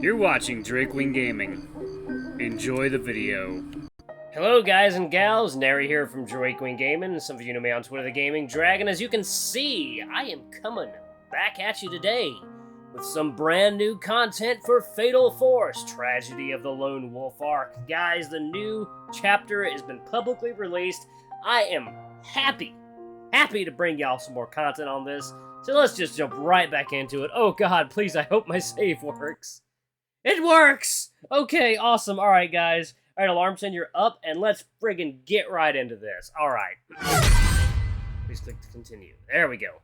You're watching Drakewing Gaming. Enjoy the video. Hello guys and gals, Nary here from Drakewing Gaming. Some of you know me on Twitter, the Gaming Dragon. As you can see, I am coming back at you today with some brand new content for Fatal Force, Tragedy of the Lone Wolf Arc. Guys, the new chapter has been publicly released. I am happy to bring y'all some more content on this. So let's just jump right back into it. Oh god, please, I hope my save works. It works! Okay, awesome. Alright, guys. Alright, Alarmson, you're up, and let's friggin' get right into this. Alright. Please click to continue. There we go.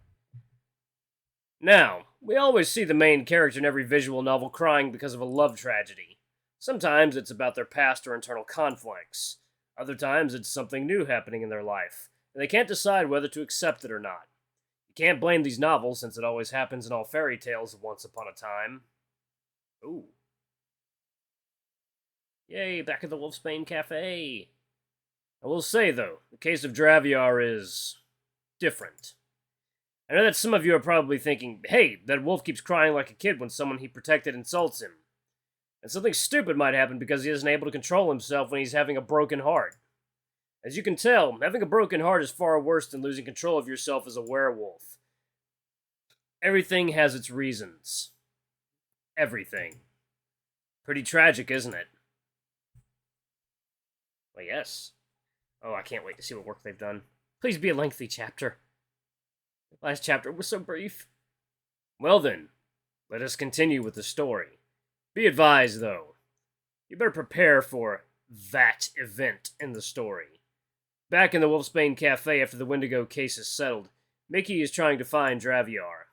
Now, we always see the main character in every visual novel crying because of a love tragedy. Sometimes it's about their past or internal conflicts. Other times it's something new happening in their life, and they can't decide whether to accept it or not. You can't blame these novels, since it always happens in all fairy tales of once upon a time. Ooh. Yay, back at the Wolfsbane Cafe. I will say, though, the case of Draviar is different. I know that some of you are probably thinking, hey, that wolf keeps crying like a kid when someone he protected insults him. And something stupid might happen because he isn't able to control himself when he's having a broken heart. As you can tell, having a broken heart is far worse than losing control of yourself as a werewolf. Everything has its reasons. Everything. Pretty tragic, isn't it? Well, yes. Oh, I can't wait to see what work they've done. Please be a lengthy chapter. The last chapter was so brief. Well then, let us continue with the story. Be advised, though. You better prepare for that event in the story. Back in the Wolfsbane Cafe after the Wendigo case is settled, Mickey is trying to find Draviar.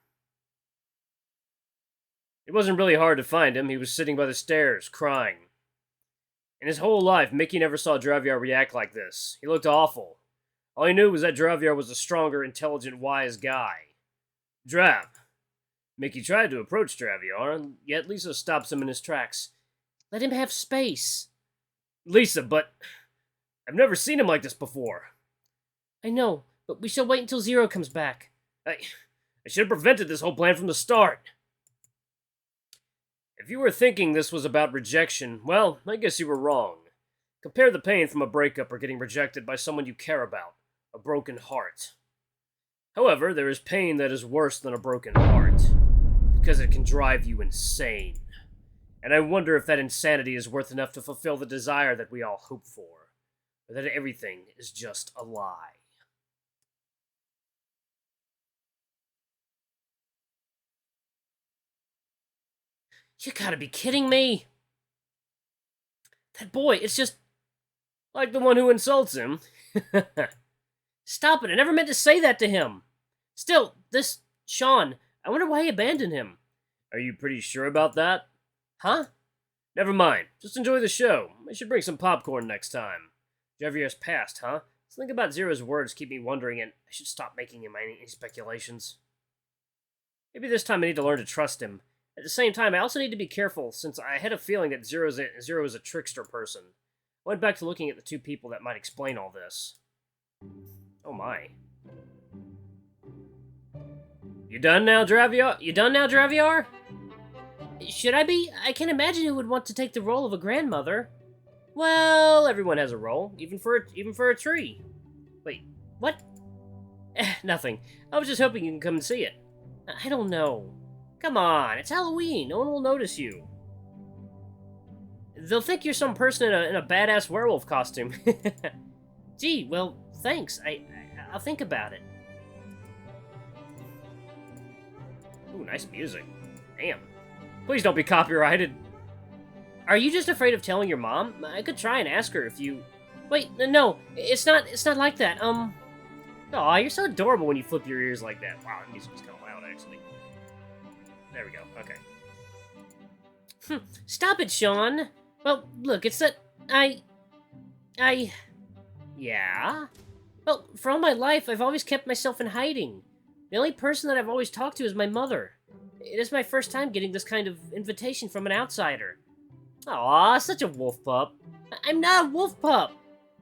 It wasn't really hard to find him. He was sitting by the stairs, crying. In his whole life, Mickey never saw Draviar react like this. He looked awful. All he knew was that Draviar was a stronger, intelligent, wise guy. Mickey tried to approach Draviar, yet Lisa stops him in his tracks. Let him have space. Lisa, but I've never seen him like this before. I know, but we shall wait until Zearu comes back. I should have prevented this whole plan from the start. If you were thinking this was about rejection, well, I guess you were wrong. Compare the pain from a breakup or getting rejected by someone you care about, a broken heart. However, there is pain that is worse than a broken heart, because it can drive you insane. And I wonder if that insanity is worth enough to fulfill the desire that we all hope for, or that everything is just a lie. You gotta be kidding me! That boy, it's just like the one who insults him. Stop it, I never meant to say that to him. Still, this Sean, I wonder why he abandoned him. Are you pretty sure about that? Huh? Never mind, just enjoy the show. I should bring some popcorn next time. Draviar's past, huh? Something about Zero's words keep me wondering, and I should stop making him any speculations. Maybe this time I need to learn to trust him. At the same time, I also need to be careful, since I had a feeling that Zero is a trickster person. I went back to looking at the two people that might explain all this. Oh my. You done now, Draviar? Should I be? I can't imagine who would want to take the role of a grandmother. Well, everyone has a role, even for a tree. Wait, what? Nothing. I was just hoping you can come and see it. I don't know. Come on, it's Halloween. No one will notice you. They'll think you're some person in a badass werewolf costume. Gee, well, thanks. I'll think about it. Ooh, nice music. Damn. Please don't be copyrighted. Are you just afraid of telling your mom? I could try and ask her if you... Wait, no, it's not like that. Aw, you're so adorable when you flip your ears like that. Wow, the music is kind of loud, actually. There we go, okay. Stop it, Sean! Well, look, it's that... Yeah? Well, for all my life, I've always kept myself in hiding. The only person that I've always talked to is my mother. It is my first time getting this kind of invitation from an outsider. Aw, such a wolf pup. I'm not a wolf pup!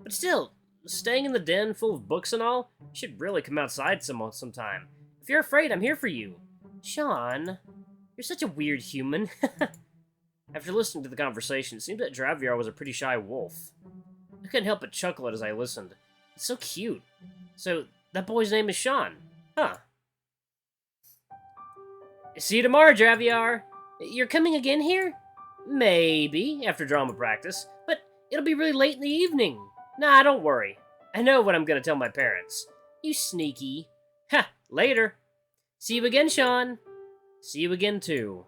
But still, staying in the den full of books and all, you should really come outside sometime. If you're afraid, I'm here for you. Sean... You're such a weird human. After listening to the conversation, it seemed that Draviar was a pretty shy wolf. I couldn't help but chuckle as I listened. It's so cute. So, that boy's name is Sean. Huh. See you tomorrow, Draviar. You're coming again here? Maybe, after drama practice, but it'll be really late in the evening. Nah, don't worry. I know what I'm gonna tell my parents. You sneaky. Ha, later. See you again, Sean. See you again, too.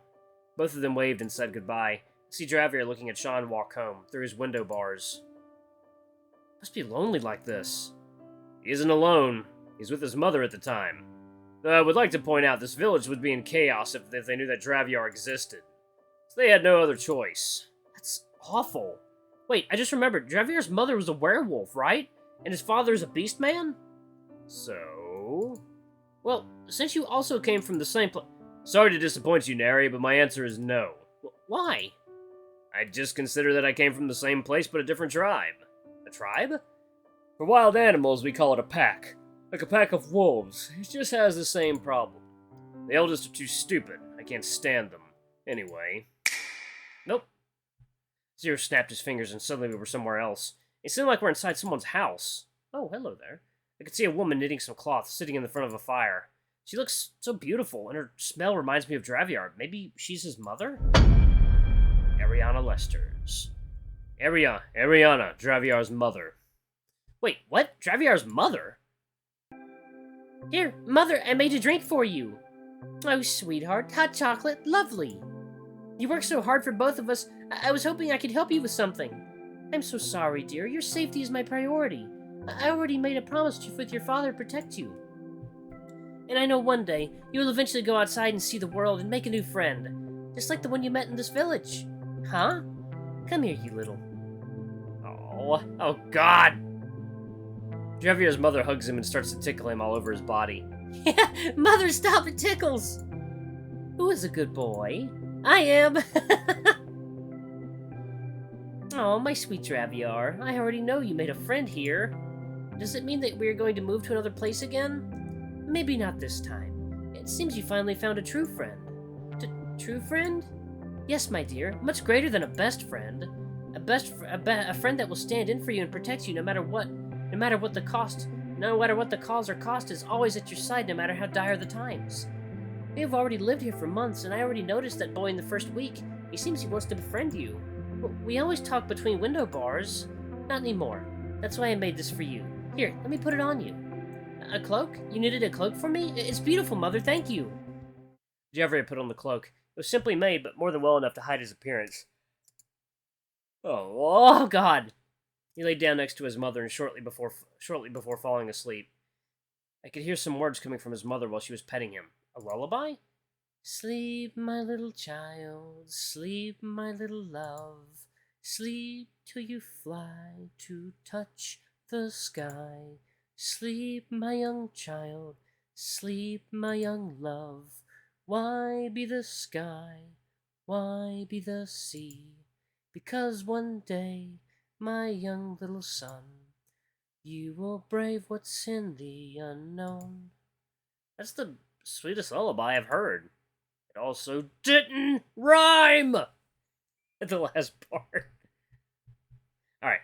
Both of them waved and said goodbye. I see Draviar looking at Sean walk home, through his window bars. Must be lonely like this. He isn't alone. He's with his mother at the time. Though I would like to point out this village would be in chaos if they knew that Draviar existed. So they had no other choice. That's awful. Wait, I just remembered, Draviar's mother was a werewolf, right? And his father is a beast man? So... Well, since you also came from the same place... Sorry to disappoint you, Neri, but my answer is no. Why? I just consider that I came from the same place but a different tribe. A tribe? For wild animals, we call it a pack. Like a pack of wolves. It just has the same problem. The eldest are too stupid. I can't stand them. Anyway. Nope. Zearu snapped his fingers and suddenly we were somewhere else. It seemed like we're inside someone's house. Oh, hello there. I could see a woman knitting some cloth sitting in the front of a fire. She looks so beautiful, and her smell reminds me of Draviar. Maybe she's his mother? Ariana Lesters. Ariana, Draviar's mother. Wait, what? Draviar's mother? Here, Mother, I made a drink for you. Oh, sweetheart, hot chocolate, lovely. You worked so hard for both of us, I was hoping I could help you with something. I'm so sorry, dear. Your safety is my priority. I already made a promise with your father to protect you. And I know one day, you will eventually go outside and see the world and make a new friend. Just like the one you met in this village. Huh? Come here, you little... Oh God! Draviar's mother hugs him and starts to tickle him all over his body. Mother, stop, it tickles! Who is a good boy? I am! Oh, my sweet Draviar. I already know you made a friend here. Does it mean that we are going to move to another place again? Maybe not this time. It seems you finally found a true friend. True friend? Yes, my dear. Much greater than a best friend. A friend that will stand in for you and protect you no matter what. No matter what the cost. No matter what the cause or cost is always at your side no matter how dire the times. We have already lived here for months, and I already noticed that boy in the first week. He seems he wants to befriend you. We always talk between window bars. Not anymore. That's why I made this for you. Here, let me put it on you. A cloak? You knitted a cloak for me? It's beautiful, Mother, thank you. Draviar put on the cloak. It was simply made, but more than well enough to hide his appearance. Oh God! He lay down next to his mother and shortly before falling asleep. I could hear some words coming from his mother while she was petting him. A lullaby? Sleep, my little child, sleep, my little love, sleep till you fly to touch the sky. Sleep, my young child, sleep, my young love. Why be the sky? Why be the sea? Because one day, my young little son, you will brave what's in the unknown. That's the sweetest lullaby I've heard. It also didn't rhyme at the last part. Alright.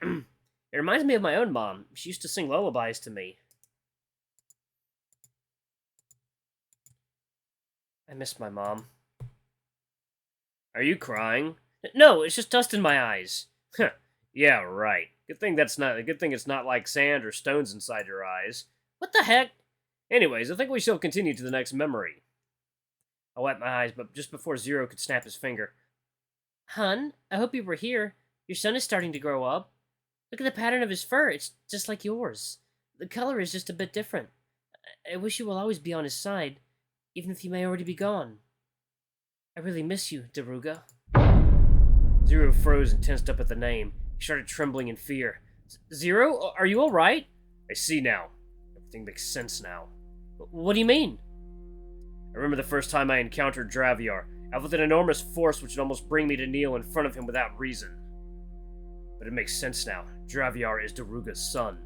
It reminds me of my own mom. She used to sing lullabies to me. I miss my mom. Are you crying? No, it's just dust in my eyes. Yeah, right. Good thing it's not like sand or stones inside your eyes. What the heck? Anyways, I think we shall continue to the next memory. I wiped my eyes, but just before Zearu could snap his finger. Hun, I hope you were here. Your son is starting to grow up. Look at the pattern of his fur. It's just like yours. The color is just a bit different. I wish you will always be on his side, even if you may already be gone. I really miss you, Daruga. Zearu froze and tensed up at the name. He started trembling in fear. Zearu, are you alright? I see now. Everything makes sense now. What do you mean? I remember the first time I encountered Draviar. I felt an enormous force which would almost bring me to kneel in front of him without reason. But it makes sense now. Draviar is Daruga's son.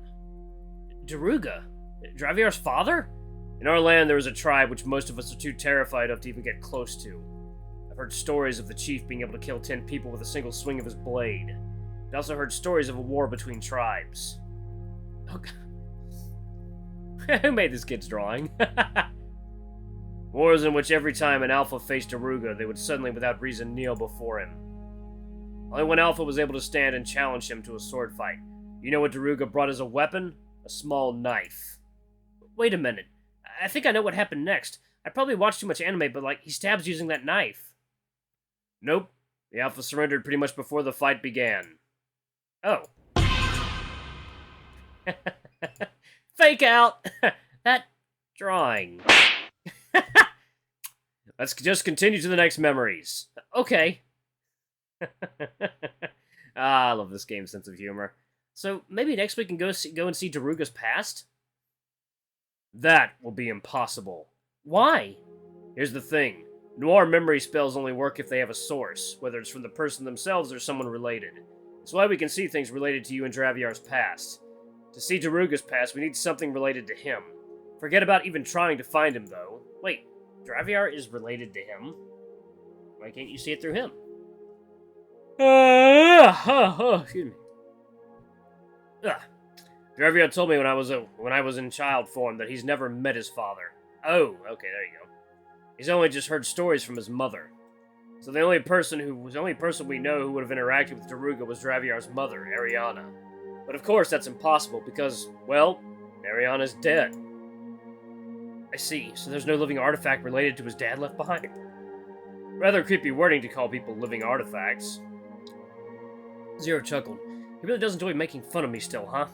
Daruga? Draviar's father? In our land, there was a tribe which most of us are too terrified of to even get close to. I've heard stories of the chief being able to kill 10 people with a single swing of his blade. I also heard stories of a war between tribes. Oh, God. Who made this kid's drawing? Wars in which every time an alpha faced Daruga, they would suddenly, without reason, kneel before him. Only one alpha was able to stand and challenge him to a sword fight. You know what Daruga brought as a weapon? A small knife. Wait a minute. I think I know what happened next. I probably watched too much anime, but, he stabs using that knife. Nope. The alpha surrendered pretty much before the fight began. Oh. Fake out! That drawing. Let's just continue to the next memories. Okay. I love this game's sense of humor. So, maybe next we can go and see Daruga's past? That will be impossible. Why? Here's the thing. Noir memory spells only work if they have a source, whether it's from the person themselves or someone related. That's why we can see things related to you and Draviar's past. To see Daruga's past, we need something related to him. Forget about even trying to find him, though. Wait, Draviar is related to him? Why can't you see it through him? Excuse me. Draviar told me when I was in child form that he's never met his father. Oh, okay, there you go. He's only just heard stories from his mother. So the only person we know who would have interacted with Daruga was Draviar's mother, Ariana. But of course that's impossible because, well, Ariana's dead. I see, so there's no living artifact related to his dad left behind. Rather creepy wording to call people living artifacts. Zero chuckled. He really does enjoy making fun of me still, huh?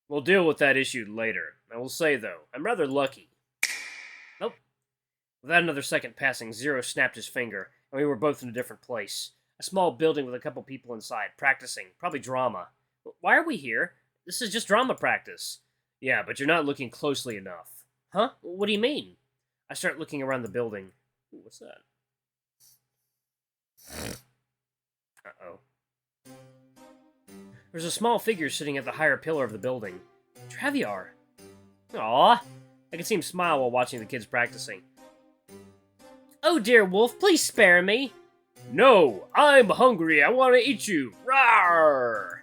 We'll deal with that issue later. I will say, though, I'm rather lucky. Nope. Without another second passing, Zero snapped his finger, and we were both in a different place. A small building with a couple people inside, practicing. Probably drama. Why are we here? This is just drama practice. Yeah, but you're not looking closely enough. Huh? What do you mean? I start looking around the building. Ooh, what's that? Uh-oh. There's a small figure sitting at the higher pillar of the building. Draviar. Aww. I can see him smile while watching the kids practicing. Oh dear wolf, please spare me. No, I'm hungry. I want to eat you. Rawr!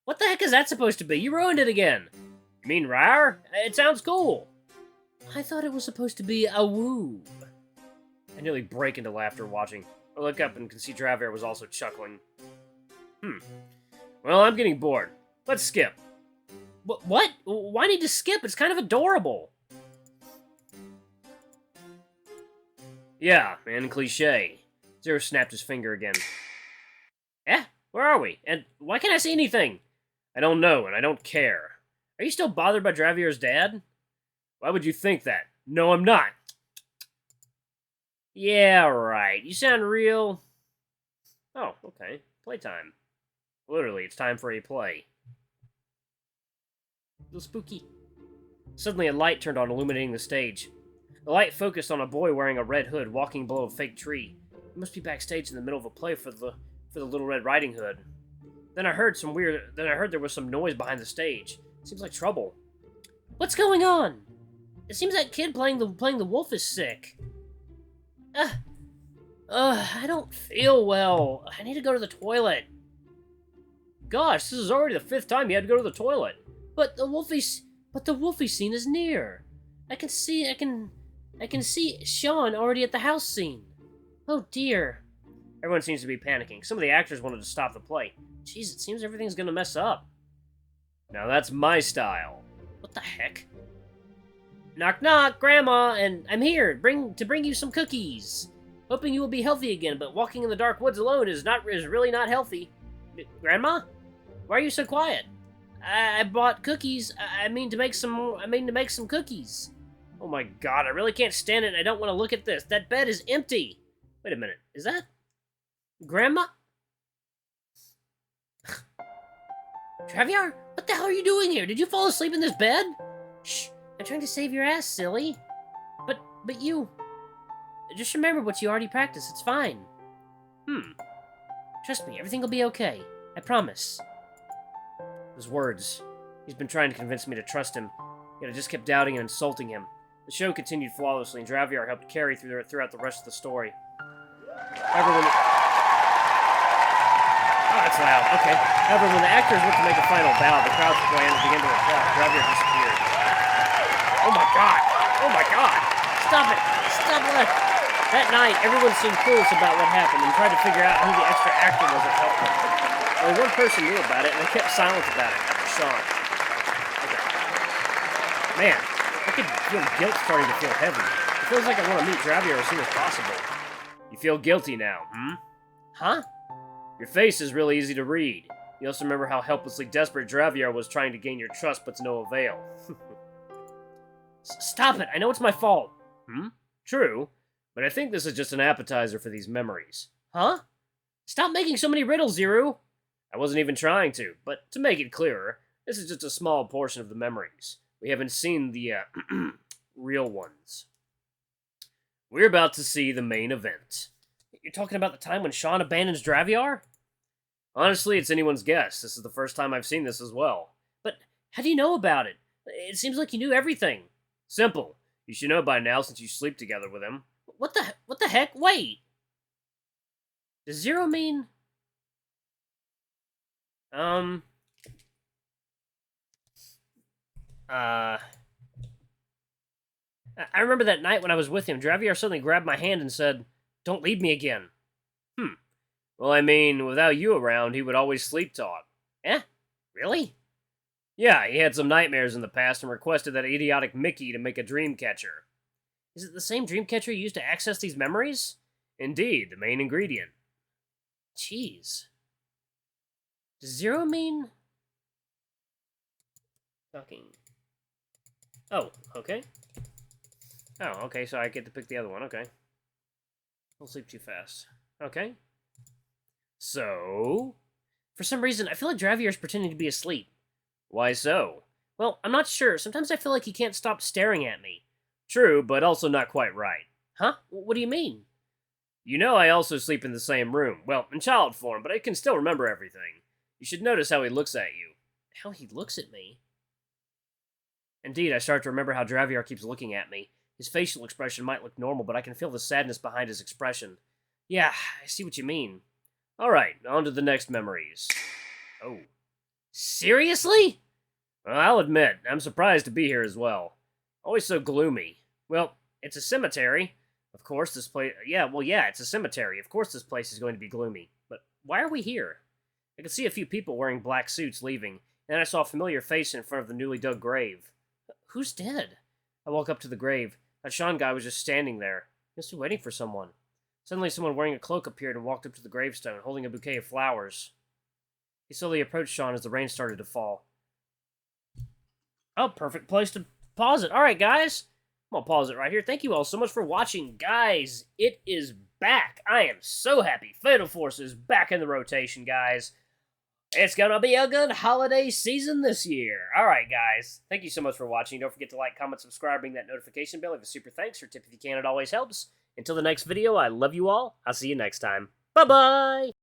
What the heck is that supposed to be? You ruined it again. You mean rawr? It sounds cool. I thought it was supposed to be a woo. I nearly break into laughter watching. I look up and can see Draviar was also chuckling. Well, I'm getting bored. Let's skip. What? Why need to skip? It's kind of adorable. Yeah, and cliché. Zero snapped his finger again. Eh? Where are we? And why can't I see anything? I don't know, and I don't care. Are you still bothered by Draviar's dad? Why would you think that? No, I'm not. Yeah, right. You sound real... Oh, okay. Playtime. Literally, it's time for a play. A little spooky. Suddenly a light turned on, illuminating the stage. The light focused on a boy wearing a red hood, walking below a fake tree. He must be backstage in the middle of a play for the Little Red Riding Hood. Then I heard there was some noise behind the stage. Seems like trouble. What's going on? It seems that kid playing the wolf is sick. I don't feel well. I need to go to the toilet. Gosh, this is already the 5th time you had to go to the toilet. But the wolfie scene is near. I can see Sean already at the house scene. Oh dear. Everyone seems to be panicking. Some of the actors wanted to stop the play. Jeez, it seems everything's gonna mess up. Now that's my style. What the heck? Knock knock, Grandma, and I'm here to bring you some cookies. Hoping you will be healthy again, but walking in the dark woods alone is really not healthy. Grandma? Why are you so quiet? I bought cookies. I mean to make some cookies. Oh my god, I really can't stand it and I don't want to look at this. That bed is empty. Wait a minute. Is that Grandma? Draviar, what the hell are you doing here? Did you fall asleep in this bed? Shh, I'm trying to save your ass, silly. But you... Just remember what you already practiced, it's fine. Trust me, everything will be okay. I promise. Those words. He's been trying to convince me to trust him, yet I just kept doubting and insulting him. The show continued flawlessly, and Draviar helped carry throughout the rest of the story. Everyone... Oh, that's loud. Okay. However, when the actors went to make a final bow, the crowd's plans began to applaud. Draviar disappeared. Oh my god! Oh my god! Stop it! Stop it! That night, everyone seemed clueless about what happened and tried to figure out who the extra actor was that helped them. Only one person knew about it, and they kept silent about it. Sean. Okay. Man, I could feel guilt starting to feel heavy. It feels like I want to meet Draviar as soon as possible. You feel guilty now, Huh? Your face is really easy to read. You also remember how helplessly desperate Draviar was trying to gain your trust, but to no avail. Stop it! I know it's my fault. True, but I think this is just an appetizer for these memories. Huh? Stop making so many riddles, Zearu! I wasn't even trying to, but to make it clearer, this is just a small portion of the memories. We haven't seen the, real ones. We're about to see the main event. You're talking about the time when Sean abandons Draviar? Honestly, it's anyone's guess. This is the first time I've seen this as well. But how do you know about it? It seems like you knew everything. Simple. You should know by now since you sleep together with him. What the heck? Wait! Does Zearu mean... I remember that night when I was with him, Draviar suddenly grabbed my hand and said, "Don't leave me again." Well, I mean, without you around, he would always sleep talk. Eh? Really? Yeah, he had some nightmares in the past and requested that idiotic Mickey to make a dream catcher. Is it the same dream catcher you used to access these memories? Indeed, the main ingredient. Jeez. Does Zearu mean... Talking. Oh, okay. Oh, okay, so I get to pick the other one, okay. Don't sleep too fast. Okay. So... For some reason, I feel like Draviar's pretending to be asleep. Why so? Well, I'm not sure. Sometimes I feel like he can't stop staring at me. True, but also not quite right. Huh? What do you mean? You know I also sleep in the same room. Well, in child form, but I can still remember everything. You should notice how he looks at you. How he looks at me? Indeed, I start to remember how Draviar keeps looking at me. His facial expression might look normal, but I can feel the sadness behind his expression. Yeah, I see what you mean. Alright, on to the next memories. Oh. Seriously? Well, I'll admit, I'm surprised to be here as well. Always so gloomy. Well, it's a cemetery. Of course this place... Yeah, it's a cemetery. Of course this place is going to be gloomy. But why are we here? I could see a few people wearing black suits leaving, and then I saw a familiar face in front of the newly dug grave. Who's dead? I walk up to the grave. That Sean guy was just standing there. He must be waiting for someone. Suddenly someone wearing a cloak appeared and walked up to the gravestone, holding a bouquet of flowers. He slowly approached Sean as the rain started to fall. Oh, perfect place to pause it. Alright, guys. I'm gonna pause it right here. Thank you all so much for watching. Guys, it is back. I am so happy. Fatal Force is back in the rotation, guys. It's gonna be a good holiday season this year. Alright, guys. Thank you so much for watching. Don't forget to like, comment, subscribe, ring that notification bell. Leave a super thanks or tip if you can. It always helps. Until the next video, I love you all. I'll see you next time. Bye-bye!